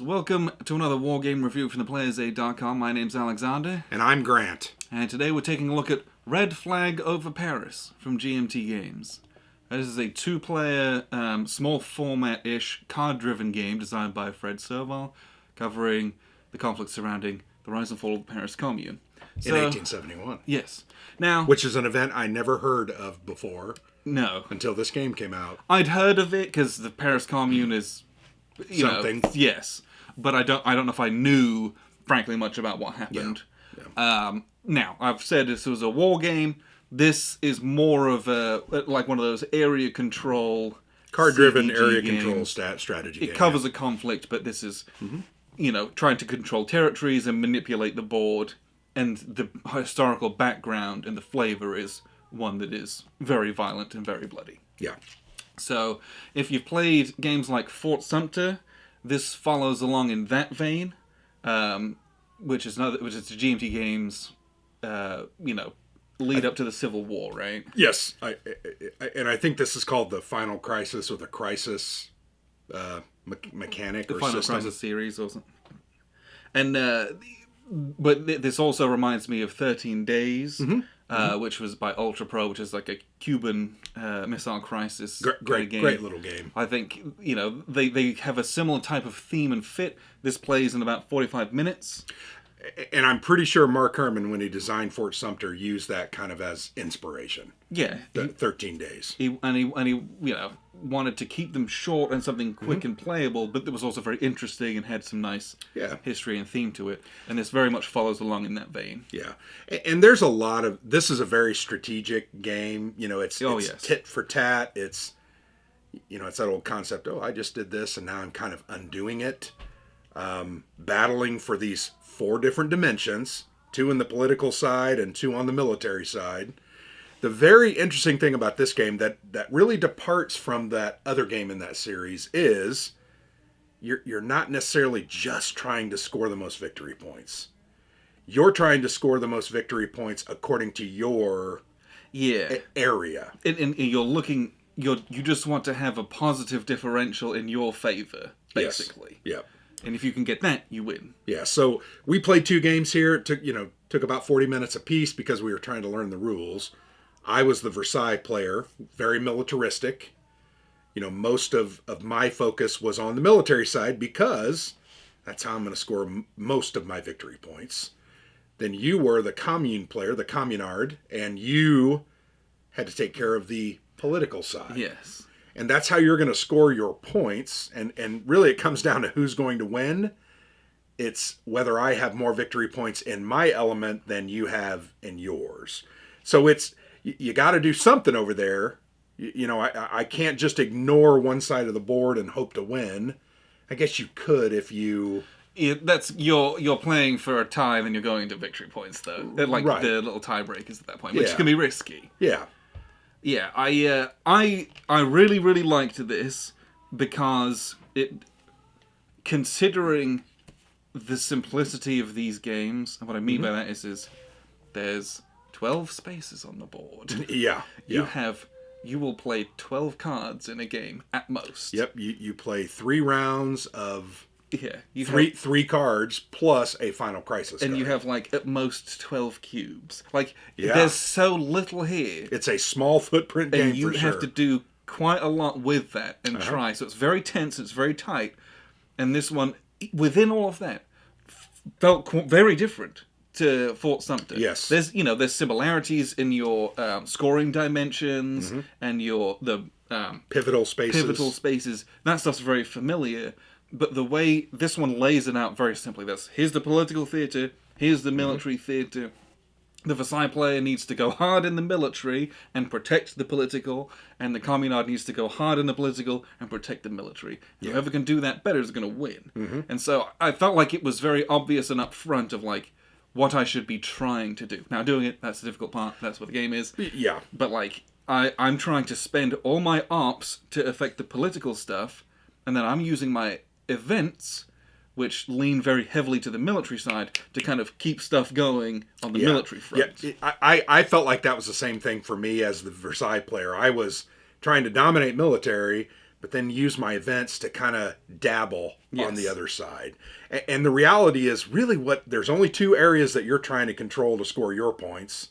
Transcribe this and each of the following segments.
So welcome to another Wargame review from theplayersaid.com. My name's Alexander. And I'm Grant. And today we're taking a look at Red Flag Over Paris from GMT Games. This is a two-player, small format-ish, card-driven game designed by Fred Serval, covering the conflict surrounding the rise and fall of the Paris Commune. In 1871. Yes. Now, which is an event I never heard of before. No. Until this game came out. I'd heard of it because the Paris Commune is... something. Yes. But I don't know if I knew, frankly, much about what happened. Yeah. Now, I've said this was a war game. This is more of like one of those area control... card-driven area games. Control strategy It covers a conflict, but this is, trying to control territories and manipulate the board. And the historical background and the flavor is one that is very violent and very bloody. Yeah. So, if you've played games like Fort Sumter, this follows along in that vein, which is the GMT games, lead up to the Civil War, right? Yes, I think this is called the Final Crisis or the Crisis mechanic the or Final system. Crisis series or something. And but this also reminds me of 13 Days, which was by Ultra Pro, which is like a Cuban missile crisis great little game. I think, they have a similar type of theme and fit. This plays in about 45 minutes. And I'm pretty sure Mark Herman, when he designed Fort Sumter, used that kind of as inspiration. Yeah. 13 Days. He wanted to keep them short and something quick and playable, but it was also very interesting and had some nice history and theme to it. And this very much follows along in that vein. Yeah. And there's a lot of... This is a very strategic game. It's tit for tat. It's that old concept, I just did this and now I'm kind of undoing it. Battling for these 4 different dimensions, 2 in the political side and 2 on the military side. The very interesting thing about this game that really departs from that other game in that series is you're not necessarily just trying to score the most victory points. You're trying to score the most victory points according to your area. And you're looking, you just want to have a positive differential in your favor, basically. Yes. Yeah. And if you can get that, you win. Yeah, so we played 2 games here. It took about 40 minutes apiece because we were trying to learn the rules. I was the Versailles player, very militaristic. Most of my focus was on the military side because that's how I'm going to score most of my victory points. Then you were the commune player, the communard, and you had to take care of the political side. Yes. And that's how you're going to score your points. And really it comes down to who's going to win. It's whether I have more victory points in my element than you have in yours. So you got to do something over there. I can't just ignore one side of the board and hope to win. I guess you could if you... You're playing for a tie, then you're going to victory points, though. Like right. The little tiebreakers at that point, which can be risky. Yeah. Yeah, I really, really liked this because considering the simplicity of these games, and what I mean by that is there's 12 spaces on the board. Yeah. You will play 12 cards in a game at most. Yep, you play 3 rounds of... Yeah, three cards plus a Final Crisis and card. you have at most 12 cubes. There's so little here. It's a small footprint game, and you have to do quite a lot with that and try. So it's very tense. It's very tight. And this one, within all of that, felt very different to Fort Sumter. Yes. There's similarities in your scoring dimensions and the pivotal spaces. That stuff's very familiar. But the way this one lays it out very simply, here's the political theater, here's the military theater. The Versailles player needs to go hard in the military and protect the political, and the communard needs to go hard in the political and protect the military. Whoever can do that better is going to win. And so I felt like it was very obvious and upfront of what I should be trying to do. Now doing it, that's the difficult part, that's what the game is. Yeah. But I'm trying to spend all my ops to affect the political stuff, and then I'm using my events, which lean very heavily to the military side, to kind of keep stuff going on the military front. Yeah, I felt like that was the same thing for me as the Versailles player. I was trying to dominate military, but then use my events to kind of dabble on the other side. And the reality is really there's only 2 areas that you're trying to control to score your points.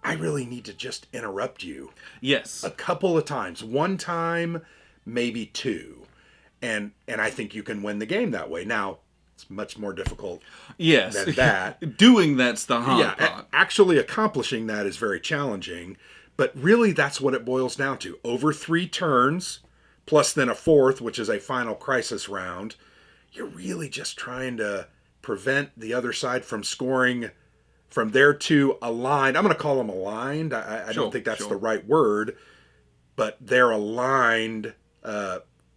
I really need to just interrupt you. Yes. A couple of times. 1 time, maybe 2. And I think you can win the game that way. Now, it's much more difficult than that. Doing that's the hard part. Actually accomplishing that is very challenging. But really, that's what it boils down to. Over 3 turns, plus then a 4th, which is a final crisis round, you're really just trying to prevent the other side from scoring from their 2 aligned. I'm going to call them aligned. I don't think that's the right word, but their aligned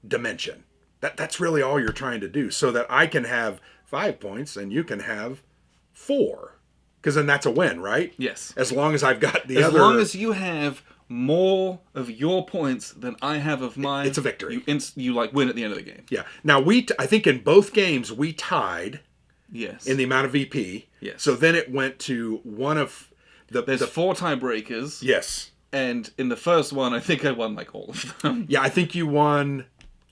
dimension. That's really all you're trying to do, so that I can have 5 points and you can have 4. Because then that's a win, right? Yes. As long as I've got the other... As long as you have more of your points than I have of mine... It's a victory. You win at the end of the game. Yeah. Now, I think in both games, we tied... Yes. In the amount of VP. Yes. So then it went to one of There's 4 tiebreakers. Yes. And in the first one, I think I won all of them. Yeah, I think you won...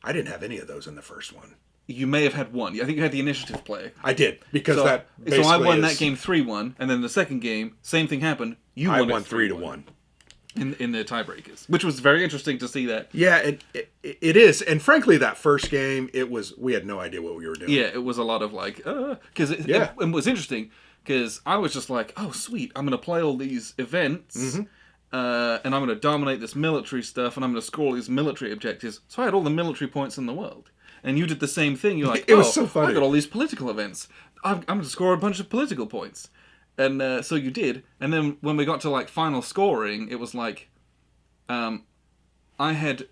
I didn't have any of those in the first one. You may have had 1. I think you had the initiative play. I did, because so I won that game 3-1, and then the second game, same thing happened. I won 3-1 in the tiebreakers, which was very interesting to see that. Yeah, it is, and frankly, that first game, we had no idea what we were doing. Yeah, it was a lot of because it was interesting because I was just like, oh sweet, I'm going to play all these events. And I'm going to dominate this military stuff, and I'm going to score all these military objectives. So I had all the military points in the world. And you did the same thing. You're like, it was so funny. I got all these political events. I'm going to score a bunch of political points. And so you did. And then when we got to final scoring, it was I had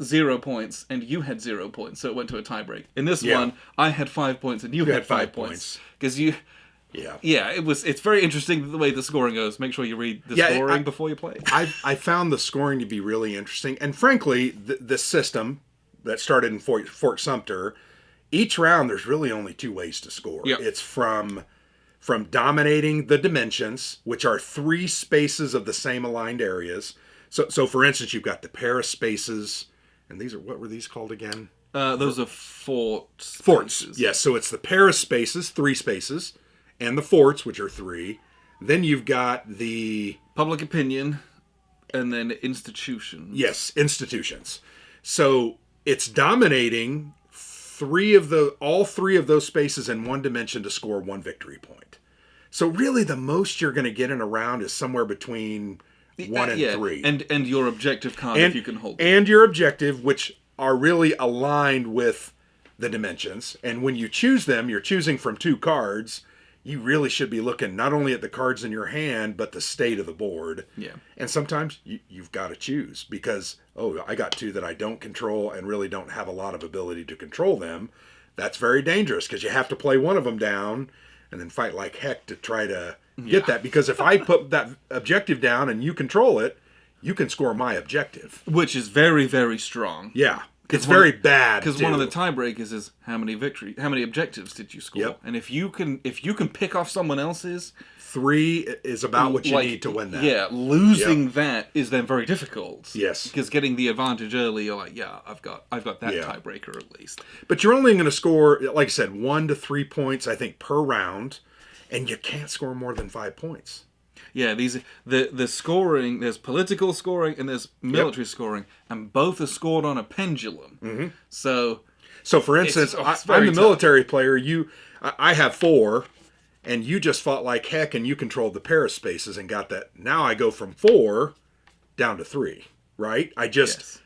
0 points, and you had 0 points. So it went to a tiebreak. In this one, I had 5 points, and you had 5 points. Because you... Yeah, it's very interesting the way the scoring goes. Make sure you read the scoring before you play. I found the scoring to be really interesting. And frankly, this system that started in Fort Sumter, each round there's really only 2 ways to score. Yep. It's from dominating the dimensions, which are 3 spaces of the same aligned areas. So for instance, you've got the Paris spaces, and what were these called again? Those are forts. Forts, yes. So it's the Paris spaces, 3 spaces, and the forts, which are 3. Then you've got the... Public opinion, and then institutions. Yes, institutions. So it's dominating all 3 of those spaces in 1 dimension to score 1 victory point. So really the most you're going to get in a round is somewhere between 1 and 3. And your objective card, if you can hold it. And your objective, which are really aligned with the dimensions. And when you choose them, you're choosing from 2 cards. You really should be looking not only at the cards in your hand, but the state of the board. Yeah. And sometimes you've got to choose because, I got 2 that I don't control and really don't have a lot of ability to control them. That's very dangerous because you have to play one of them down and then fight like heck to try to get that. Because if I put that objective down and you control it, you can score my objective. Which is very, very strong. Yeah. It's very bad. Because one of the tiebreakers is how many objectives did you score? Yep. And if you can pick off someone else's, 3 is about what you need to win that. Yeah, losing that is then very difficult. Yes. Because getting the advantage early, you're like, I've got that tiebreaker at least. But you're only going to score, like I said, 1 to 3 points, I think, per round, and you can't score more than 5 points. Yeah, the scoring, there's political scoring and there's military scoring, and both are scored on a pendulum. Mm-hmm. So for instance, I'm the military player. I have 4, and you just fought like heck, and you controlled the Paris spaces and got that. Now I go from 4 down to 3, right? I just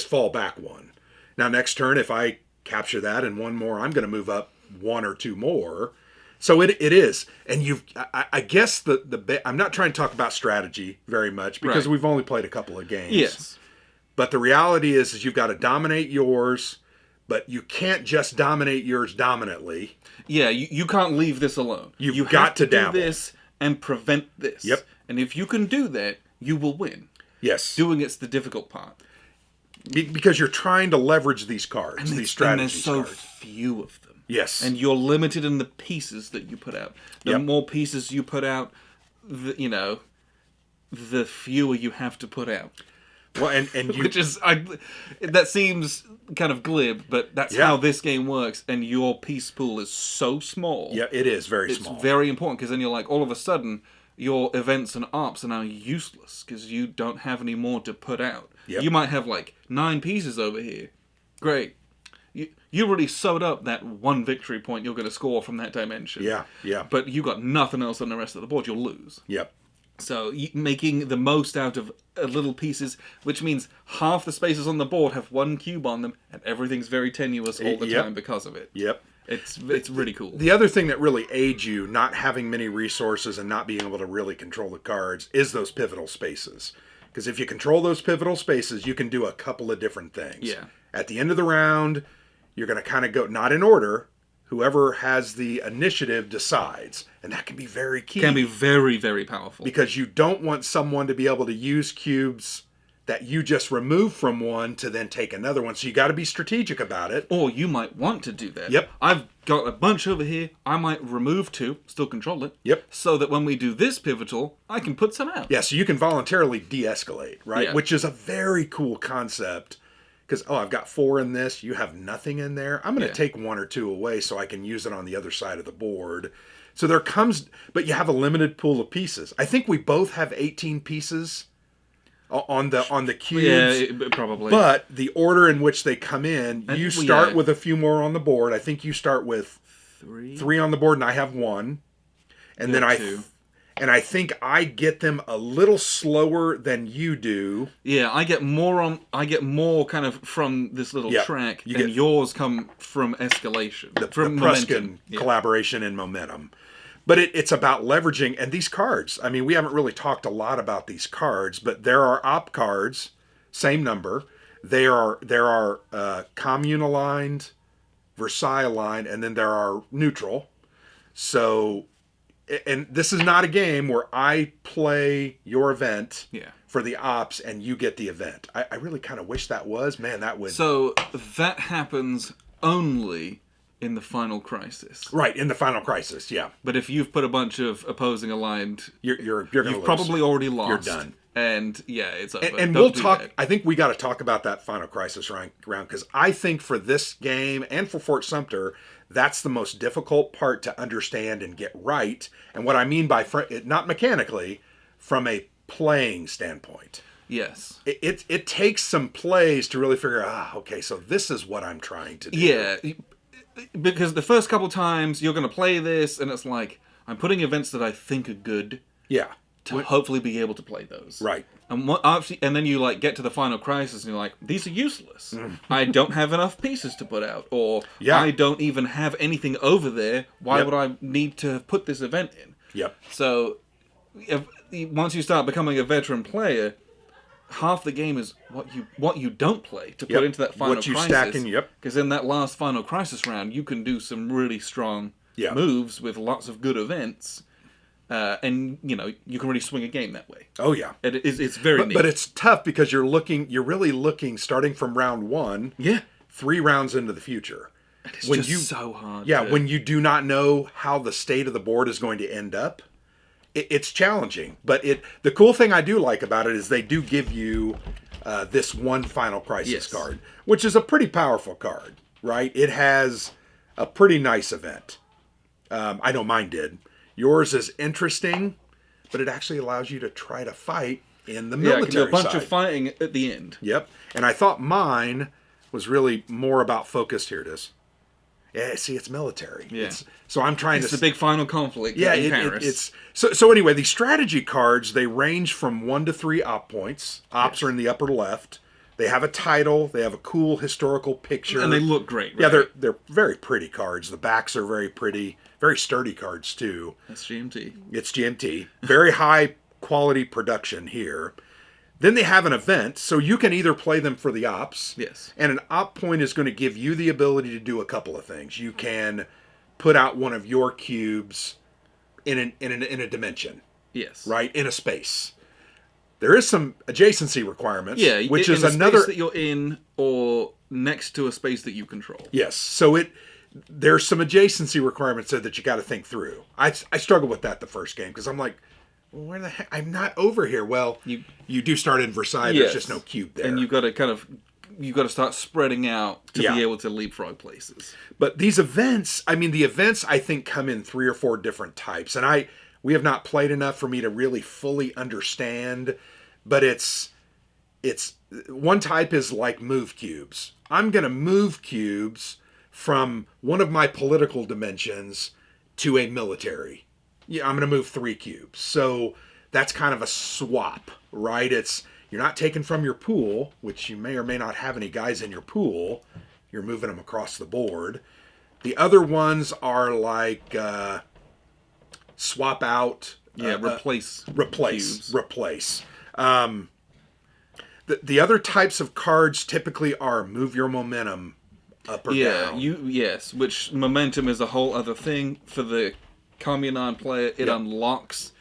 fall back 1. Now next turn, if I capture that and 1 more, I'm going to move up 1 or 2 more. So it is, and I guess I'm not trying to talk about strategy very much because we've only played a couple of games. Yes, but the reality is you've got to dominate yours, but you can't just dominate yours dominantly. Yeah, you can't leave this alone. You've got to dabble. Do this and prevent this. Yep. And if you can do that, you will win. Yes. Doing it's the difficult part. Because you're trying to leverage these cards, these strategy cards. And there's so few of them. Yes. And you're limited in the pieces that you put out. The more pieces you put out, the fewer you have to put out. Well, and you... Which is... that seems kind of glib, but that's how this game works, and your piece pool is so small. Yeah, it is very small. It's very important, because then you're like, all of a sudden, your events and ops are now useless, because you don't have any more to put out. Yep. You might have, like, 9 pieces over here. Great. You really sewed up that 1 victory point you're going to score from that dimension. Yeah. But you got nothing else on the rest of the board, you'll lose. Yep. So making the most out of little pieces, which means half the spaces on the board have 1 cube on them, and everything's very tenuous all the time because of it. Yep. It's really cool. The other thing that really aids you, not having many resources and not being able to really control the cards, is those pivotal spaces. Because if you control those pivotal spaces, you can do a couple of different things. Yeah. At the end of the round, you're going to kind of go, not in order, whoever has the initiative decides. And that can be very key. Can be very, very powerful. Because you don't want someone to be able to use cubes that you just remove from one to then take another one. So you got to be strategic about it. Or you might want to do that. Yep. I've got a bunch over here. I might remove 2, still control it. Yep. So that when we do this pivotal, I can put some out. Yeah, so you can voluntarily de-escalate, right? Yeah. Which is a very cool concept. Because, I've got 4 in this, you have nothing in there. I'm going to take 1 or 2 away so I can use it on the other side of the board. So there comes, but you have a limited pool of pieces. I think we both have 18 pieces on the cubes. Yeah, probably. But the order in which they come in, you start with a few more on the board. I think you start with 3 on the board, and I have 1. And then 2. And I think I get them a little slower than you do. Yeah, I get more kind of from this little track, and yours come from escalation. From the Pruskin collaboration and momentum. But it's about leveraging, and these cards, I mean, we haven't really talked a lot about these cards, but there are op cards, same number. There are commune aligned, Versailles aligned, and then there are neutral. So... And this is not a game where I play your event for the ops and you get the event. I really kind of wish that was. Man, that would... So that happens only in the Final Crisis. Right, in the Final Crisis, yeah. But if you've put a bunch of opposing aligned... You're going to lose. Probably already lost. You're done. And it's over. And we'll talk... That. I think we got to talk about that Final Crisis round, because I think for this game and for Fort Sumter... That's the most difficult part to understand and get right. And what I mean by, not mechanically, from a playing standpoint. Yes. It takes some plays to really figure out, okay, so this is what I'm trying to do. Yeah. Because the first couple times you're going to play this, and it's like, I'm putting events that I think are good. Yeah. To hopefully be able to play those. Right. And then you get to the Final Crisis and you're like, these are useless. I don't have enough pieces to put out, or I don't even have anything over there. Why would I need to put this event in? Yep. So once you start becoming a veteran player, half the game is what you don't play to put into that Final Crisis. What you stack in, because in that last Final Crisis round, you can do some really strong moves with lots of good events. And you can really swing a game that way. Oh yeah, it's very neat. But it's tough because you're really looking starting from round 1. Yeah, 3 rounds into the future. It's so hard. Yeah, when you do not know how the state of the board is going to end up, it's challenging. But the cool thing I do like about it is they do give you this one Final Crisis card, which is a pretty powerful card, right? It has a pretty nice event. I know mine did. Yours is interesting, but it actually allows you to try to fight in the military side. Yeah, a bunch of fighting at the end. Yep. And I thought mine was really more about focused. Here it is. Yeah, see, it's military. Yeah. So I'm trying to... It's the big final conflict in Paris. So anyway, these strategy cards, they range from 1 to 3 op points. Ops are in the upper left. They have a title. They have a cool historical picture. And they look great, right? Yeah, they're very pretty cards. The backs are very pretty. Very sturdy cards, too. That's GMT. It's GMT. Very high quality production here. Then they have an event, so you can either play them for the ops. Yes. And an op point is going to give you the ability to do a couple of things. You can put out one of your cubes in a dimension. Yes. Right? In a space. There is some adjacency requirements. Yeah, which in is a another space that you're in or next to a space that you control. Yes. So there's some adjacency requirements there that you got to think through. I struggled with that the first game because I'm like, where the heck? I'm not over here. Well, you do start in Versailles. Yes. There's just no cube there. And you've got to start spreading out to be able to leapfrog places. But these events, the events I think come in 3 or 4 different types. And we have not played enough for me to really fully understand. But it's one type is like move cubes. I'm going to move cubes from one of my political dimensions to a military. Yeah, I'm going to move 3 cubes. So that's kind of a swap, right? You're not taking from your pool, which you may or may not have any guys in your pool. You're moving them across the board. The other ones are like swap out. Replace. Replace. The other types of cards typically are move your momentum up or down. Which momentum is a whole other thing. For the Communon player, it unlocks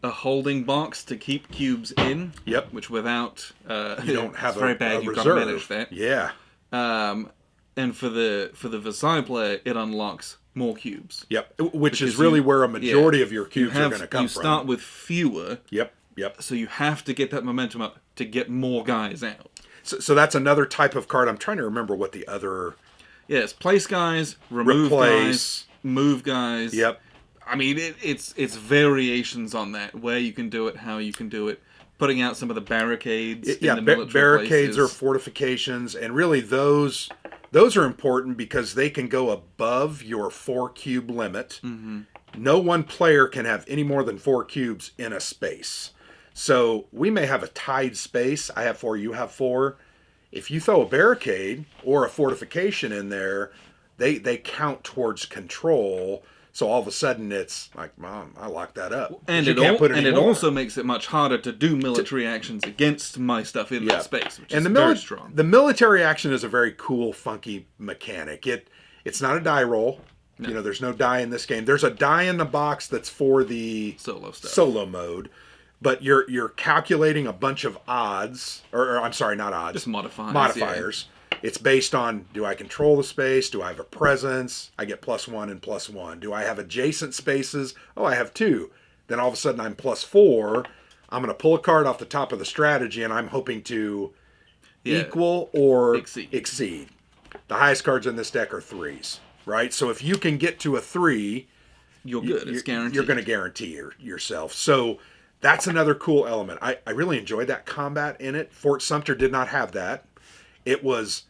a holding box to keep cubes in. Yep. Which without you don't have it's very bad. You've got to manage that. Yeah. And for the Versailles player, it unlocks more cubes. Yep. Which is really where a majority of your cubes are going to come from. You start with fewer. Yep. So you have to get that momentum up to get more guys out. So that's another type of card. I'm trying to remember what the other. Yeah, it's place guys, remove guys, move guys. Yep. It's variations on that, where you can do it, how you can do it, putting out some of the barricades. In the military barricades places. Or fortifications, and really those are important because they can go above your 4 cube limit. Mm-hmm. No one player can have any more than 4 cubes in a space. So we may have a tied space. I have 4, you have 4. If you throw a barricade or a fortification in there, they count towards control. So all of a sudden it's like, Mom, I locked that up. And it also makes it much harder to do military actions against my stuff in that space, which is very strong. The military action is a very cool, funky mechanic. It's not a die roll. No. There's no die in this game. There's a die in the box that's for the solo stuff. Solo mode. But you're calculating a bunch of odds, or I'm sorry, not odds. Just modifiers. Yeah. It's based on, do I control the space? Do I have a presence? I get +1 and +1. Do I have adjacent spaces? Oh, I have 2. Then all of a sudden I'm +4. I'm going to pull a card off the top of the strategy, and I'm hoping to equal or exceed. The highest cards in this deck are 3s, right? So if you can get to a 3, you're good. It's guaranteed. You're going to guarantee yourself. So that's another cool element. I really enjoyed that combat in it. Fort Sumter did not have that. It was,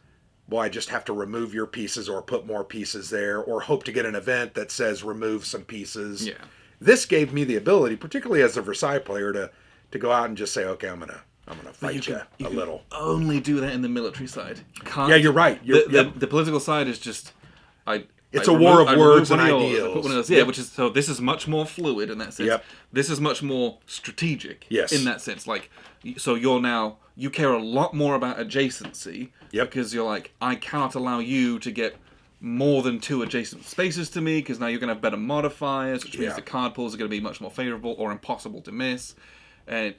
I just have to remove your pieces or put more pieces there or hope to get an event that says remove some pieces. Yeah. This gave me the ability, particularly as a Versailles player, to go out and just say, okay, I'm gonna fight you a little. Only do that in the military side. Yeah, you're right. The political side is just it's a war of words and ideals. Which is so. This is much more fluid in that sense. Yep. This is much more strategic. Yes. In that sense, so you care a lot more about adjacency. Yep. Because you're like, I cannot allow you to get more than 2 adjacent spaces to me because now you're going to have better modifiers, which means the card pulls are going to be much more favorable or impossible to miss.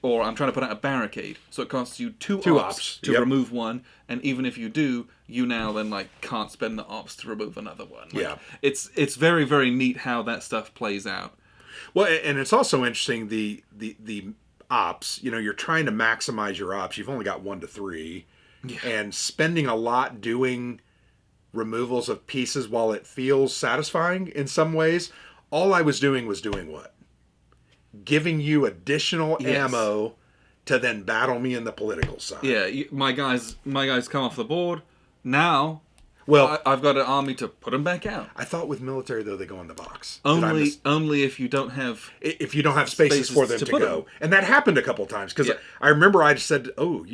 Or I'm trying to put out a barricade, so it costs you 2 ops to remove one, and even if you do, you now then can't spend the ops to remove another one. It's very, very neat how that stuff plays out. Well, and it's also interesting the ops. You're trying to maximize your ops. You've only got 1 to 3, and spending a lot doing removals of pieces while it feels satisfying in some ways. All I was doing what? Giving you additional ammo to then battle me in the political side. Yeah, my guys come off the board. Now, I've got an army to put them back out. I thought with military though they go in the box. Only if you don't have spaces for them to go. And that happened a couple times because I remember I said, "Oh,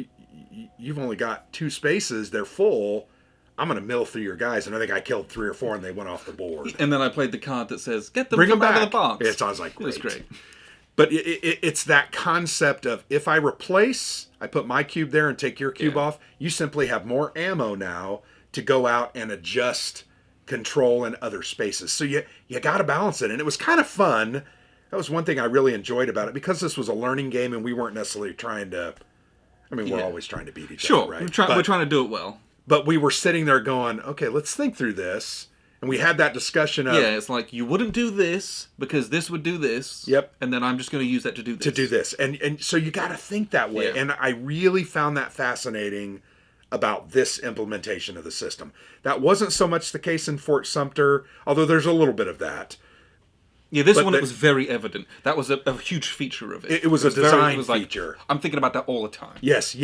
you've only got 2 spaces. They're full. I'm going to mill through your guys." And I think I killed 3 or 4 and they went off the board. And then I played the card that says, "Get them Bring them back out of the box." It sounds like great. It was great. But it's that concept of if I replace, I put my cube there and take your cube off, you simply have more ammo now to go out and adjust control in other spaces. So you got to balance it. And it was kind of fun. That was one thing I really enjoyed about it because this was a learning game and we weren't necessarily trying to, we're always trying to beat each other, right? We're trying to do it well. But we were sitting there going, okay, let's think through this. And we had that discussion of... Yeah, it's like, you wouldn't do this because this would do this. Yep. And then I'm just going to use that to do this. To do this. And so you got to think that way. Yeah. And I really found that fascinating about this implementation of the system. That wasn't so much the case in Fort Sumter, although there's a little bit of that. Yeah, this one, it was very evident. That was a huge feature of it. It was a design feature. I'm thinking about that all the time. Yes.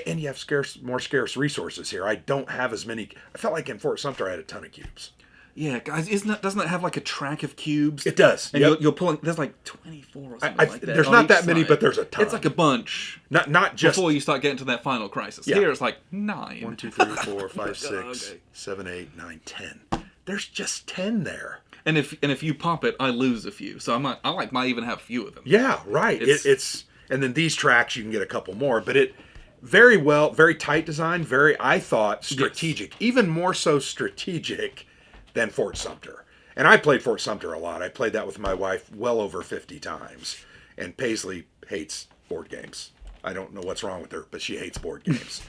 And you have more scarce resources here. I don't have as many. I felt like in Fort Sumter I had a ton of cubes. Yeah, guys, doesn't it have like a track of cubes? It does. And you're pulling, there's like 24 or something like that. There's not that many, but there's a ton. It's like a bunch. Not just... Before you start getting to that final crisis. Yeah. Here it's like 9. 1, 2, 3, 4, 5, 6, 7, 8, 9, 10. There's just 10 there. And if you pop it, I lose a few. So I might even have a few of them. Yeah, right. It's and then these tracks you can get a couple more, but it very tight design, I thought strategic, even more so strategic than Fort Sumter. And I played Fort Sumter a lot. I played that with my wife well over 50 times. And Paisley hates board games. I don't know what's wrong with her, but she hates board games.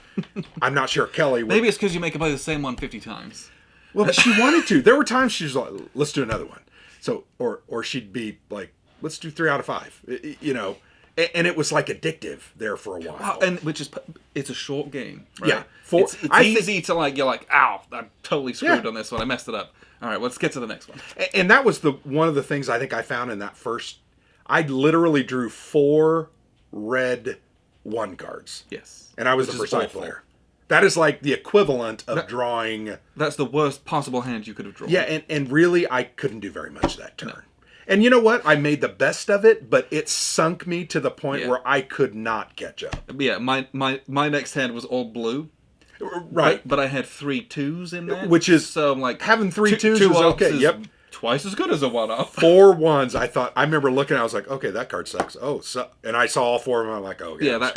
I'm not sure Kelly would. Maybe it's because you make her play the same one 50 times. Well, but she wanted to. There were times she was like, let's do another one. So, or she'd be like, let's do 3 out of 5. You know, and it was like addictive there for a while. Wow, and it's a short game, right? Yeah. It's easy to like, you're like, ow, I'm totally screwed on this one. I messed it up. All right, let's get to the next one. And that was one of the things I think I found in that first. I literally drew 4 red 1 cards. Yes. And I was the Versailles player. That is like the equivalent of drawing. That's the worst possible hand you could have drawn. Yeah, and really, I couldn't do very much that turn. No. And you know what? I made the best of it, but it sunk me to the point where I could not catch up. Yeah, my next hand was all blue. Right. But I had 3 2s in there. Which is, so I'm like, having 3 2s is okay. Yep. Twice as good as a 1-off. 4 1s. I remember looking, I was like, okay, that card sucks. And I saw all 4 of them. I'm like, oh, yeah.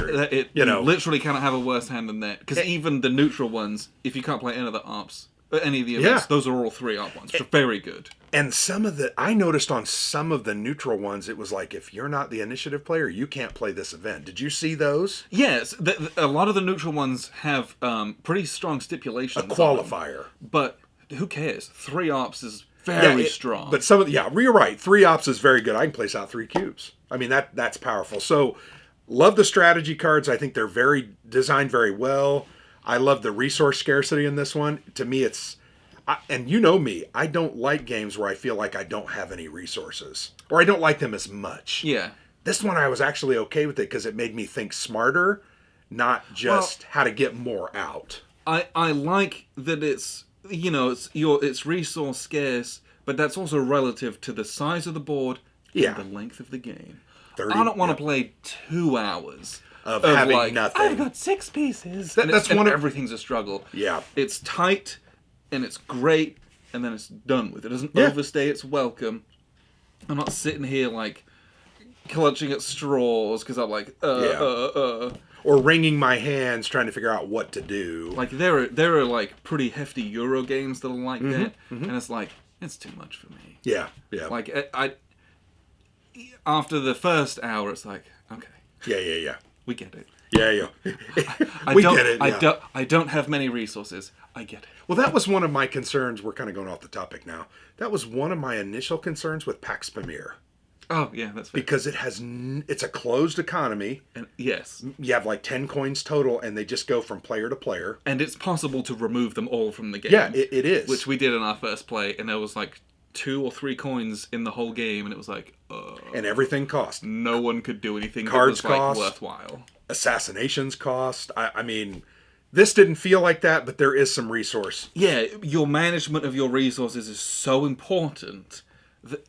You literally cannot have a worse hand than that. Because even the neutral ones, if you can't play any of the ARPs, any of the events, those are all 3 ARP ones, which are very good. And I noticed on some of the neutral ones, it was like, if you're not the initiative player, you can't play this event. Did you see those? Yes. A lot of the neutral ones have pretty strong stipulations. A qualifier. But who cares? 3 ARPs is very strong. But you're right. 3 ops is very good. I can place out 3 cubes. I mean, that's powerful. So, love the strategy cards. I think they're designed very well. I love the resource scarcity in this one. To me, and you know me, I don't like games where I feel like I don't have any resources. Or I don't like them as much. Yeah. This one I was actually okay with it because it made me think smarter, not just how to get more out. I like that it's... it's resource scarce, but that's also relative to the size of the board and the length of the game. 30, I don't want to play 2 hours of having nothing. I've got 6 pieces. Everything's a struggle. Yeah. It's tight, and it's great, and then it's done with. It doesn't overstay its welcome. I'm not sitting here, like, clutching at straws, because I'm like, or wringing my hands trying to figure out what to do. Like, there are like, pretty hefty Euro games that are like that, and it's like, it's too much for me. Yeah. Like, after the first hour, it's like, okay. Yeah. We get it. Yeah. Get it. I don't have many resources. I get it. Well, that was one of my concerns. We're kind of going off the topic now. That was one of my initial concerns with Pax Pamir. Oh, yeah, that's fair. Because it's a closed economy. And yes. You have like 10 coins total, and they just go from player to player. And it's possible to remove them all from the game. Yeah, it is. Which we did in our first play, and there was like 2 or 3 coins in the whole game, and it was like... and everything cost. No one could do anything Cards that was cost, worthwhile. Assassinations cost. I mean, this didn't feel like that, but there is some resource. Yeah, your management of your resources is so important.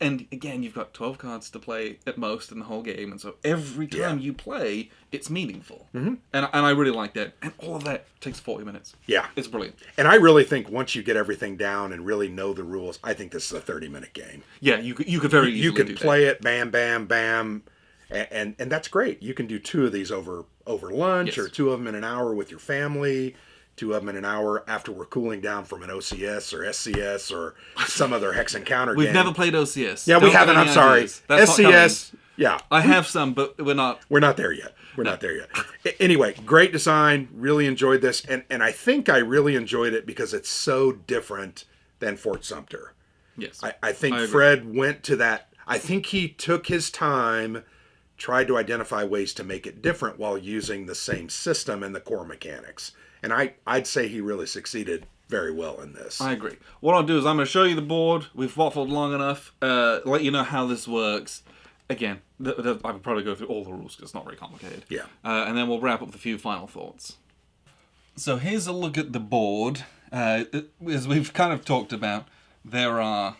And again, you've got 12 cards to play at most in the whole game, and so every time you play, it's meaningful. Mm-hmm. And I really like that. And all of that takes 40 minutes. Yeah. It's brilliant. And I really think once you get everything down and really know the rules, I think this is a 30-minute game. Yeah, you could very easily you can do play that. it, bam, bam, bam, and that's great. You can do 2 of these over lunch, or 2 of them in an hour with your family. 2 of them in an hour after we're cooling down from an OCS or SCS or some other hex encounter game. We've never played OCS. Yeah, we haven't. I'm sorry. SCS. Yeah, I have some, but we're not. We're not there yet. Not there yet. Anyway, great design. Really enjoyed this, and I think I really enjoyed it because it's so different than Fort Sumter. Yes. I think Fred went to that. I think he took his time, tried to identify ways to make it different while using the same system and the core mechanics. And I'd say he really succeeded very well in this. I agree. What I'll do is I'm going to show you the board. We've waffled long enough. Let you know how this works. Again, I could probably go through all the rules because it's not very complicated. Yeah. And then we'll wrap up with a few final thoughts. So here's a look at the board. As we've kind of talked about, there are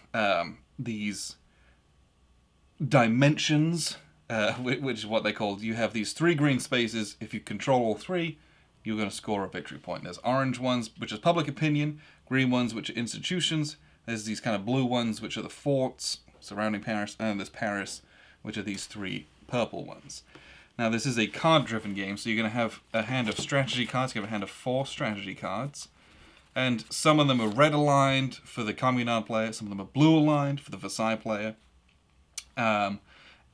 these dimensions, which is what they called. You have these 3 green spaces. If you control all 3, you're going to score a victory point. There's orange ones, which is public opinion, green ones, which are institutions. There's these kind of blue ones, which are the forts surrounding Paris, and there's Paris, which are these 3 purple ones. Now, this is a card-driven game, so you're going to have a hand of strategy cards. You have a hand of 4 strategy cards. And some of them are red-aligned for the Communard player. Some of them are blue-aligned for the Versailles player. And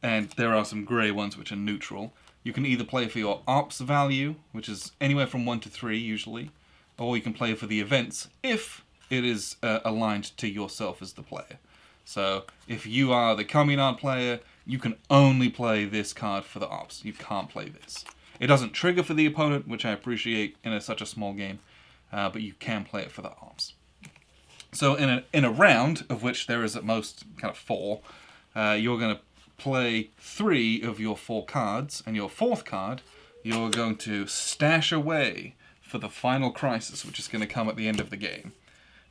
there are some grey ones, which are neutral. You can either play for your ops value, which is anywhere from 1 to 3, usually. Or you can play for the events, if it is aligned to yourself as the player. So, if you are the Communard player, you can only play this card for the ops. You can't play this. It doesn't trigger for the opponent, which I appreciate in such a small game, but you can play it for the ops. So in a round, of which there is at most kind of 4, you're going to play 3 of your 4 cards, and your 4th card, you're going to stash away for the final crisis, which is going to come at the end of the game.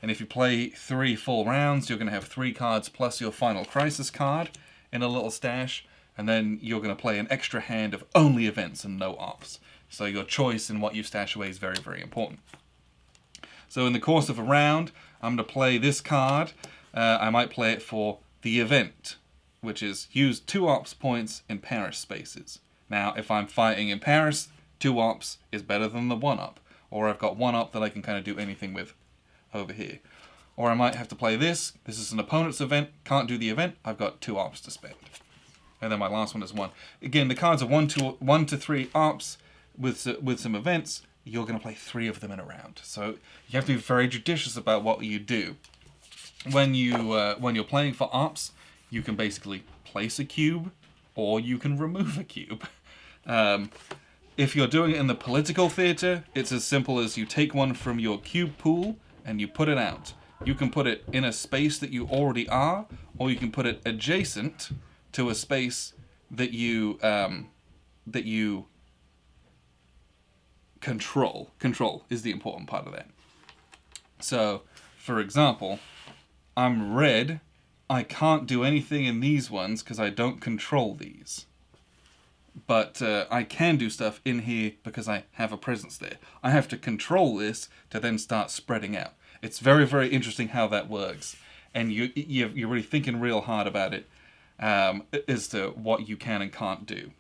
And if you play 3 full rounds, you're going to have 3 cards plus your final crisis card in a little stash, and then you're going to play an extra hand of only events and no ops. So your choice in what you stash away is very, very important. So in the course of a round, I'm going to play this card. I might play it for the event, which is use 2 ops points in Paris spaces. Now, if I'm fighting in Paris, 2 ops is better than the 1 op. Or I've got 1 op that I can kind of do anything with over here. Or I might have to play this. This is an opponent's event. Can't do the event. I've got 2 ops to spend. And then my last one is 1. Again, the cards are 1 to 3 ops with some events. You're going to play 3 of them in a round. So you have to be very judicious about what you do. When you're playing for ops, you can basically place a cube, or you can remove a cube. If you're doing it in the political theater, it's as simple as you take one from your cube pool and you put it out. You can put it in a space that you already are, or you can put it adjacent to a space that you control. Control is the important part of that. So, for example, I'm red. I can't do anything in these ones because I don't control these. But I can do stuff in here because I have a presence there. I have to control this to then start spreading out. It's very, very interesting how that works. And you're really thinking real hard about it as to what you can and can't do.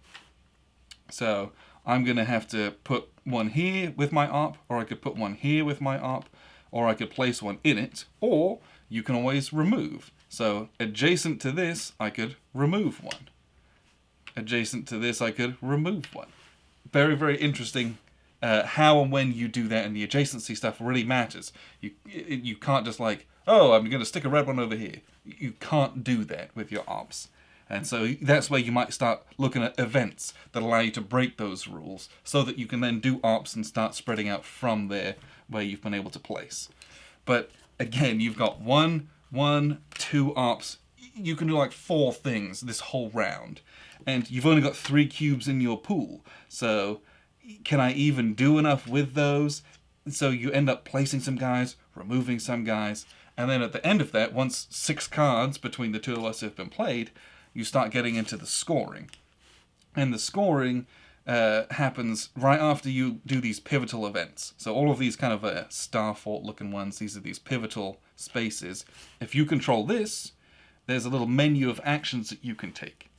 So I'm going to have to put one here with my op, or I could put one here with my op, or I could place one in it, or you can always remove. So adjacent to this, I could remove one. Adjacent to this, I could remove one. Very, very interesting how and when you do that, and the adjacency stuff really matters. You can't just like, oh, I'm going to stick a red one over here. You can't do that with your ops. And so that's where you might start looking at events that allow you to break those rules so that you can then do ops and start spreading out from there where you've been able to place. But again, you've got 1, 2 ops. You can do like 4 things this whole round. And you've only got 3 cubes in your pool. So can I even do enough with those? So you end up placing some guys, removing some guys. And then at the end of that, once 6 cards between the 2 of us have been played, you start getting into the scoring. And the scoring happens right after you do these pivotal events. So all of these kind of star fort looking ones, these are these pivotal spaces. If you control this, there's a little menu of actions that you can take.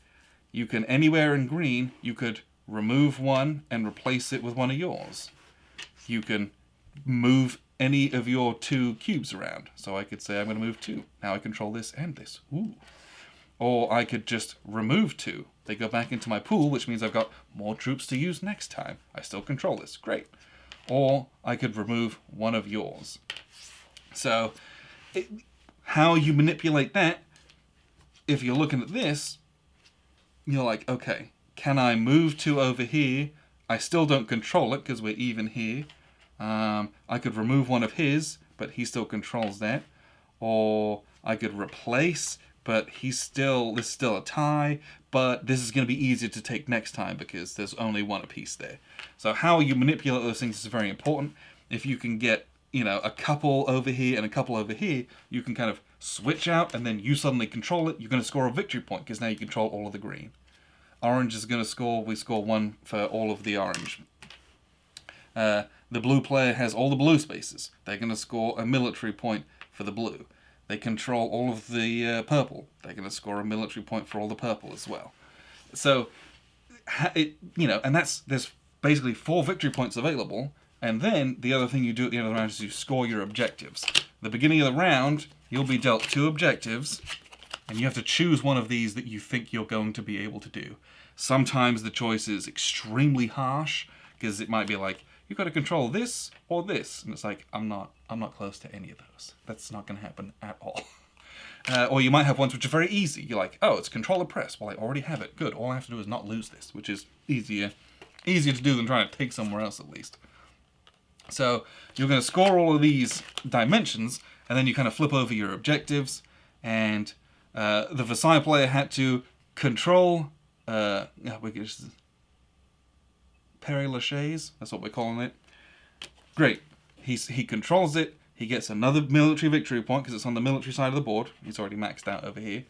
You can, anywhere in green, you could remove one and replace it with one of yours. You can move any of your 2 cubes around. So I could say I'm going to move 2. Now I control this and this. Ooh. Or I could just remove 2. They go back into my pool, which means I've got more troops to use next time. I still control this. Great. Or I could remove one of yours. So how you manipulate that, if you're looking at this, you're like, okay, can I move to over here? I still don't control it because we're even here. I could remove one of his, but he still controls that. Or I could replace, but this is still a tie, but this is going to be easier to take next time because there's only one apiece there. So how you manipulate those things is very important. If you can get, a couple over here and a couple over here, you can kind of switch out and then you suddenly control it. You're going to score a victory point because now you control all of the green. Orange is going to score, we score 1 for all of the orange. The blue player has all the blue spaces. They're going to score a military point for the blue. They control all of the purple. They're going to score a military point for all the purple as well. So, and there's basically 4 victory points available. And then the other thing you do at the end of the round is you score your objectives. At the beginning of the round, you'll be dealt 2 objectives, and you have to choose one of these that you think you're going to be able to do. Sometimes the choice is extremely harsh, because it might be like, you've got to control this or this. And it's like, I'm not close to any of those. That's not going to happen at all. Or you might have ones which are very easy. You're like, oh, it's control and press. Well, I already have it. Good. All I have to do is not lose this, which is easier to do than trying to take somewhere else at least. So you're going to score all of these dimensions, and then you kind of flip over your objectives. And the Versailles player had to control Père Lachaise, that's what we're calling it. Great. He controls it. He gets another military victory point because it's on the military side of the board. He's already maxed out over here.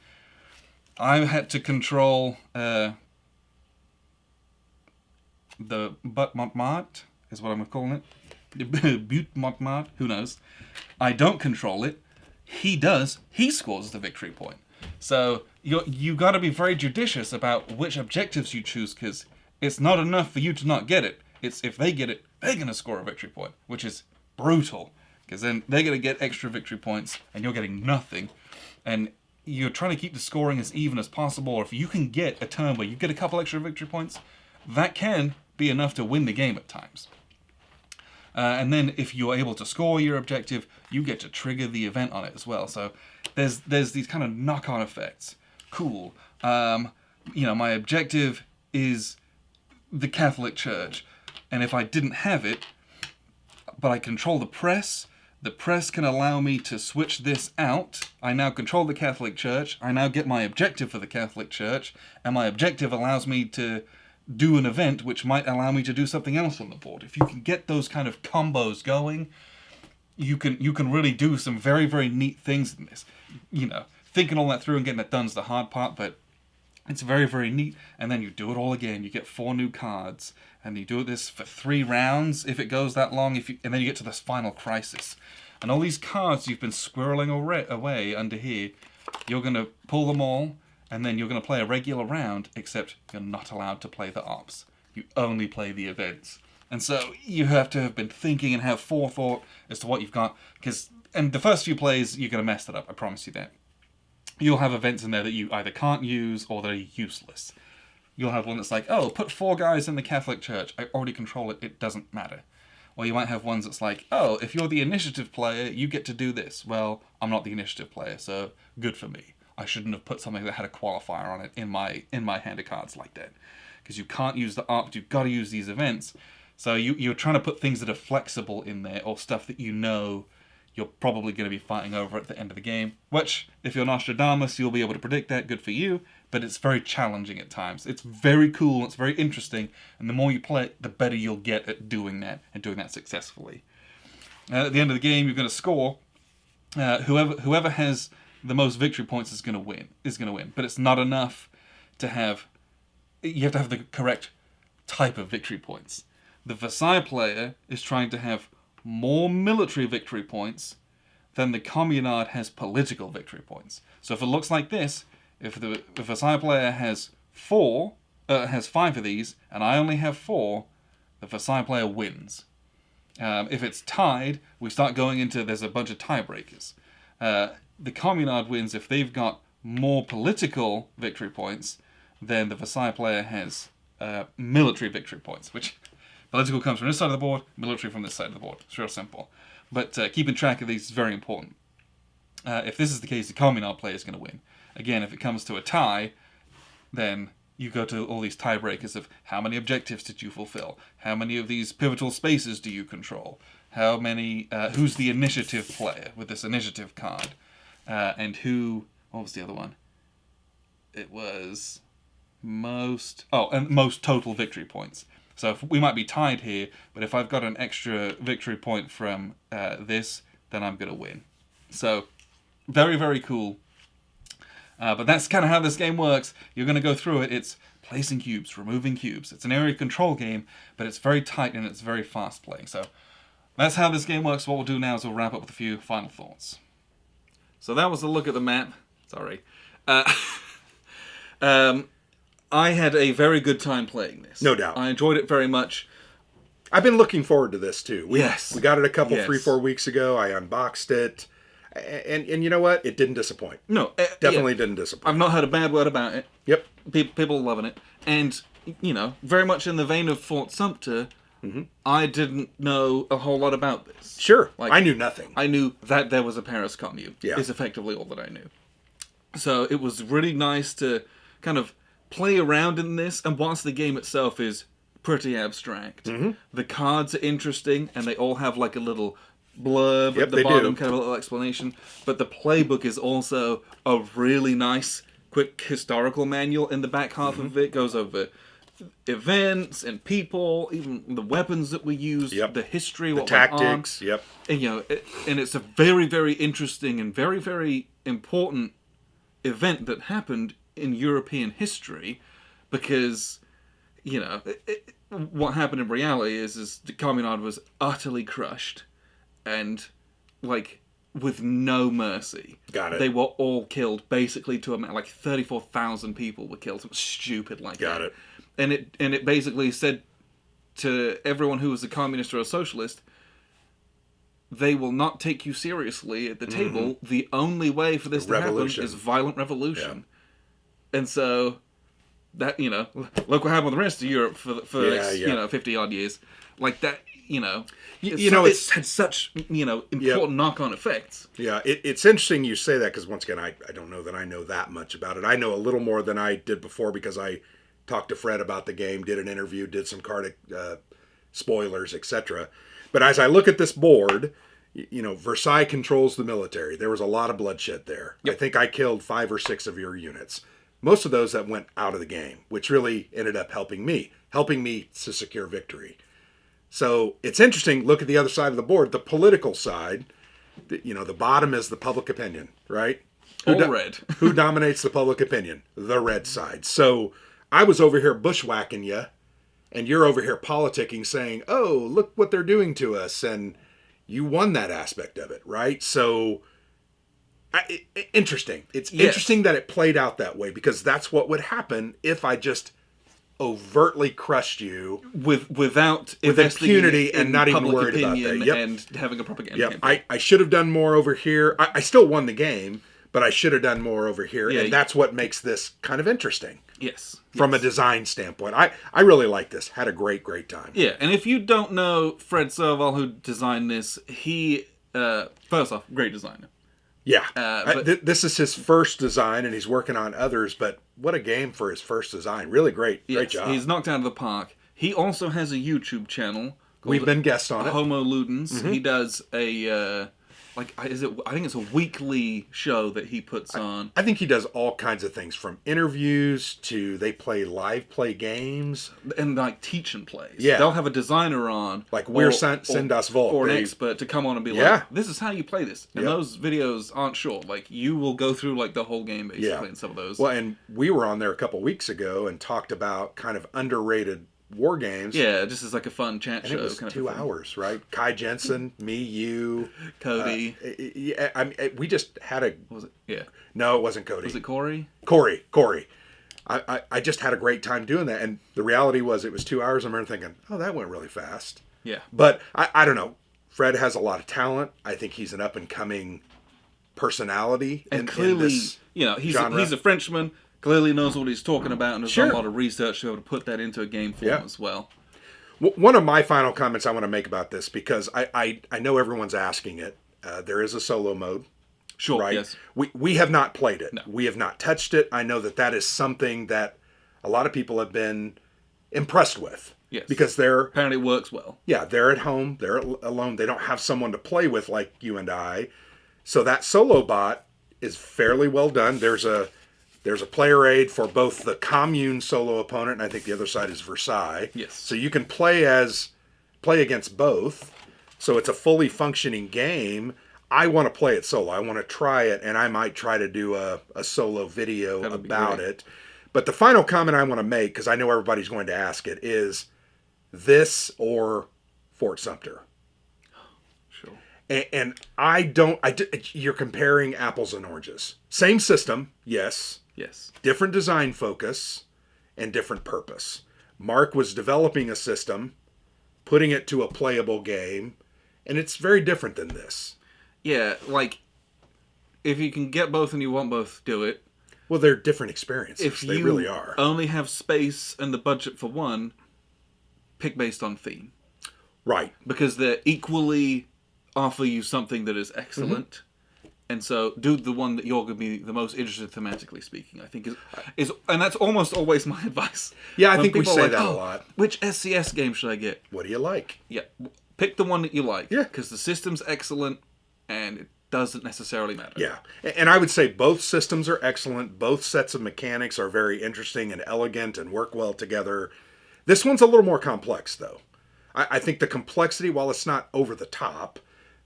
I had to control the Butte Montmartre, is what I'm calling it. Butte Montmartre, who knows. I don't control it. He does. He scores the victory point. So you got to be very judicious about which objectives you choose, because it's not enough for you to not get it. It's if they get it, they're going to score a victory point, which is brutal, because then they're going to get extra victory points and you're getting nothing. And you're trying to keep the scoring as even as possible. Or if you can get a turn where you get a couple extra victory points, that can be enough to win the game at times. And then if you're able to score your objective, you get to trigger the event on it as well. So there's these kind of knock-on effects. Cool. My objective is the Catholic Church. And if I didn't have it, but I control the press can allow me to switch this out. I now control the Catholic Church. I now get my objective for the Catholic Church. And my objective allows me to do an event which might allow me to do something else on the board. If you can get those kind of combos going, you can really do some very, very neat things in this. Thinking all that through and getting that done is the hard part, but it's very, very neat. And then you do it all again. You get 4 new cards, and you do this for 3 rounds if it goes that long. And then you get to this final crisis. And all these cards you've been squirreling away under here, you're going to pull them all, and then you're going to play a regular round, except you're not allowed to play the ops. You only play the events. And so you have to have been thinking and have forethought as to what you've got. And the first few plays, you're going to mess that up, I promise you that. You'll have events in there that you either can't use or they're useless. You'll have one that's like, oh, put 4 guys in the Catholic Church. I already control it. It doesn't matter. Or you might have ones that's like, oh, if you're the initiative player, you get to do this. Well, I'm not the initiative player, so good for me. I shouldn't have put something that had a qualifier on it in my hand of cards like that. Because you can't use the opt, you've got to use these events. So you're trying to put things that are flexible in there, or stuff that you're probably going to be fighting over at the end of the game. Which, if you're Nostradamus, you'll be able to predict that, good for you. But it's very challenging at times. It's very cool, it's very interesting, and the more you play it, the better you'll get at doing that, and doing that successfully. At the end of the game, you're going to score. Whoever has the most victory points is going to win. But it's not enough to have... You have to have the correct type of victory points. The Versailles player is trying to have more military victory points than the Communard has political victory points. So if it looks like this, if the Versailles player has 5 of these, and I only have 4, the Versailles player wins. If it's tied, we start going into, there's a bunch of tiebreakers. The Communard wins if they've got more political victory points than the Versailles player has military victory points, which political comes from this side of the board, military from this side of the board. It's real simple. But keeping track of these is very important. If this is the case, the Communard player is going to win. Again, if it comes to a tie, then you go to all these tiebreakers of how many objectives did you fulfill? How many of these pivotal spaces do you control? How many? Who's the initiative player with this initiative card? And who? What was the other one? It was most total victory points. So if we might be tied here, but if I've got an extra victory point from this, then I'm going to win. So very, very cool. But that's kind of how this game works. You're going to go through it. It's placing cubes, removing cubes. It's an area control game, but it's very tight and it's very fast playing. So that's how this game works. What we'll do now is we'll wrap up with a few final thoughts. So that was a look at the map. Sorry. I had a very good time playing this. No doubt. I enjoyed it very much. I've been looking forward to this too. We got it a couple, 3-4 weeks ago. I unboxed it. And you know what? It didn't disappoint. No. Definitely didn't disappoint. I've not heard a bad word about it. Yep. People loving it. And, very much in the vein of Fort Sumter, I didn't know a whole lot about this. Sure. I knew nothing. I knew that there was a Paris Commune. Yeah. Is effectively all that I knew. So it was really nice to kind of play around in this. And whilst the game itself is pretty abstract, the cards are interesting and they all have like a little blurb at the bottom, kind of a little explanation. But the playbook is also a really nice, quick historical manual. In the back half of it goes over events and people, even the weapons that we use, the history, what tactics, went on. And it's a very, very interesting and very, very important event that happened in European history, because what happened in reality is the Communard was utterly crushed and with no mercy. Got it. They were all killed basically to like 34,000 people were killed. Something stupid like that. Got it. And it basically said to everyone who was a communist or a socialist, they will not take you seriously at the table. The only way for this to happen is violent revolution. Yeah. And so that, look what happened with the rest of Europe for the next, 50 odd years. Like that, it's had such, important knock-on effects. Yeah, it's interesting you say that, because once again, I don't know that I know that much about it. I know a little more than I did before because I talked to Fred about the game, did an interview, did some card spoilers, etc. But as I look at this board, Versailles controls the military. There was a lot of bloodshed there. Yep. I think I killed 5 or 6 of your units. Most of those that went out of the game, which really ended up helping me to secure victory. So it's interesting, look at the other side of the board, the political side. The bottom is the public opinion, right? Red. Who dominates the public opinion? The red side. So I was over here bushwhacking you, and you're over here politicking, saying, oh, look what they're doing to us. And you won that aspect of it, right? So interesting. It's interesting that it played out that way, because that's what would happen if I just overtly crushed you without impunity and not even worried about that. And having a propaganda campaign. I should have done more over here. I still won the game, but I should have done more over here. And that's what makes this kind of interesting. Yes. From a design standpoint. I really like this. Had a great time. Yeah, and if you don't know Fred Serval, who designed this, he, first off, great designer. Yeah. This is his first design, and he's working on others, but what a game for his first design. Really great job. He's knocked out of the park. He also has a YouTube channel. We've been guests on it. Homo Ludens. He does a... I think it's a weekly show that he puts on. I think he does all kinds of things, from interviews to they live play games. And teach and plays. Yeah. They'll have a designer on. Like send us Volt. Or an expert to come on and be like, this is how you play this. And those videos aren't short. You will go through the whole game basically in some of those. Well, and we were on there a couple weeks ago and talked about kind of underrated war games. Yeah, just as a fun chat show. It was 2 hours, right? Kai Jensen, me, you, Cody. We just had a. Was it? Yeah. No, it wasn't Cody. Was it Corey? Corey. I just had a great time doing that, and the reality was it was 2 hours. I remember thinking, oh, that went really fast. Yeah. But I don't know. Fred has a lot of talent. I think he's an up and coming personality, and clearly, he's a Frenchman. Clearly knows what he's talking about, and has done a lot of research to be able to put that into a game form as well. One of my final comments I want to make about this, because I know everyone's asking it. There is a solo mode. Sure, right? yes. We have not played it. No. We have not touched it. I know that is something that a lot of people have been impressed with. Yes. Because apparently it works well. Yeah, they're at home. They're alone. They don't have someone to play with like you and I. So that solo bot is fairly well done. There's a player aid for both the commune solo opponent, and I think the other side is Versailles. Yes. So you can play against both. So it's a fully functioning game. I want to play it solo. I want to try it, and I might try to do a solo video about it. But the final comment I want to make, because I know everybody's going to ask it, is this or Fort Sumter. Sure. And you're comparing apples and oranges. Same system, yes. Yes. Different design focus and different purpose. Mark was developing a system, putting it to a playable game, and it's very different than this. Yeah, like, if you can get both and you want both, do it. Well, they're different experiences. If they really are. Only have space and the budget for one, pick based on theme. Right. Because they equally offer you something that is excellent. Mm-hmm. And so do the one that you're going to be the most interested thematically speaking, I think is and that's almost always my advice. Yeah, I think we say that a lot. Which SCS game should I get? What do you like? Yeah, pick the one that you like. Yeah. Because the system's excellent and it doesn't necessarily matter. Yeah. And I would say both systems are excellent. Both sets of mechanics are very interesting and elegant and work well together. This one's a little more complex, though. I think the complexity, while it's not over the top,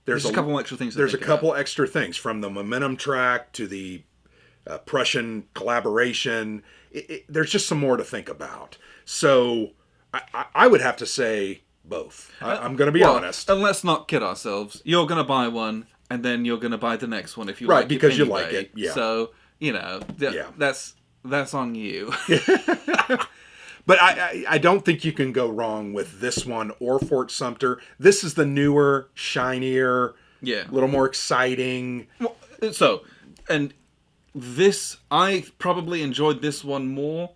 there's a couple extra things. There's a couple extra things, from the momentum track to the Prussian collaboration. There's just some more to think about. So I would have to say both. I'm going to be honest. And let's not kid ourselves. You're going to buy one, and then you're going to buy the next one if you like it. Right, because you like it. Yeah. So, that's on you. But I don't think you can go wrong with this one or Fort Sumter. This is the newer, shinier, a little more exciting. Well, and this, I probably enjoyed this one more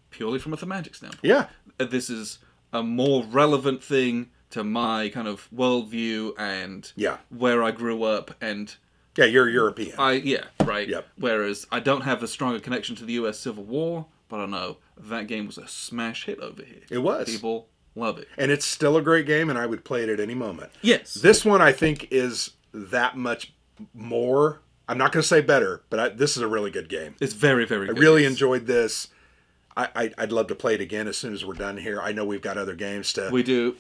purely from a thematic standpoint. Yeah. This is a more relevant thing to my kind of worldview and where I grew up and... Yeah, you're European. Right. Yep. Whereas I don't have a stronger connection to the U.S. Civil War, but I know that game was a smash hit over here. It was. People love it. And it's still a great game, and I would play it at any moment. Yes. This one, I think, is that much more. I'm not going to say better, but this is a really good game. It's very, very good. I really enjoyed this. I'd love to play it again as soon as we're done here. I know we've got other games to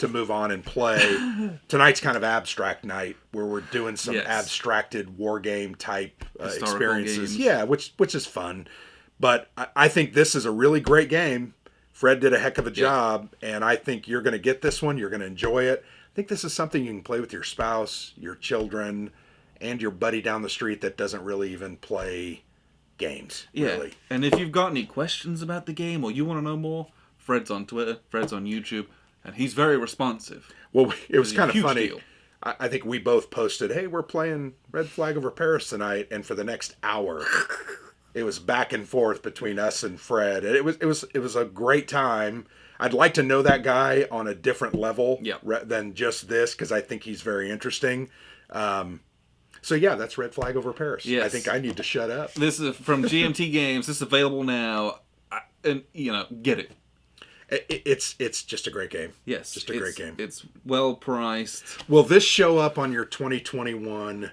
move on and play. Tonight's kind of abstract night where we're doing some abstracted war game type experiences. Games. Yeah, which is fun. But I think this is a really great game. Fred did a heck of a job, and I think you're going to get this one. You're going to enjoy it. I think this is something you can play with your spouse, your children, and your buddy down the street that doesn't really even play games. Yeah, really. And if you've got any questions about the game or you want to know more, Fred's on Twitter, Fred's on YouTube, and he's very responsive. Well, it was kind of funny. Deal. I think we both posted, hey, we're playing Red Flag Over Paris tonight, and for the next hour, it was back and forth between us and Fred. And it was a great time. I'd like to know that guy on a different level than just this, because I think he's very interesting. So yeah, that's Red Flag Over Paris. Yes. I think I need to shut up. This is from GMT Games. This is available now, and get it. It's just a great game. Yes, just a great game. It's well priced. Will this show up on your 2021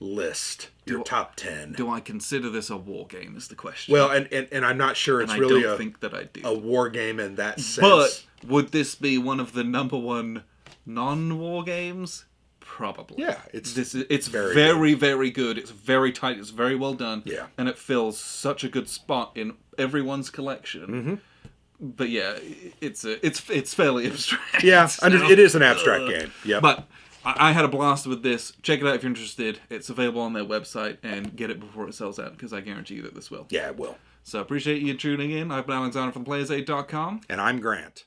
list? Your top 10? Do I consider this a war game? Is the question. Well, and I'm not sure it's really I don't think that I do. A war game in that sense. But would this be one of the number one non-war games? Probably. Yeah, it's very, very good. It's very tight. It's very well done. Yeah, and it fills such a good spot in everyone's collection. Mm-hmm. But yeah, it's fairly abstract. Yeah, it is an abstract game. Yeah, but I had a blast with this. Check it out if you're interested. It's available on their website, and get it before it sells out, because I guarantee you that this will. Yeah, it will. So appreciate you tuning in. I've been Alexander from PlayersAid.com. And I'm Grant.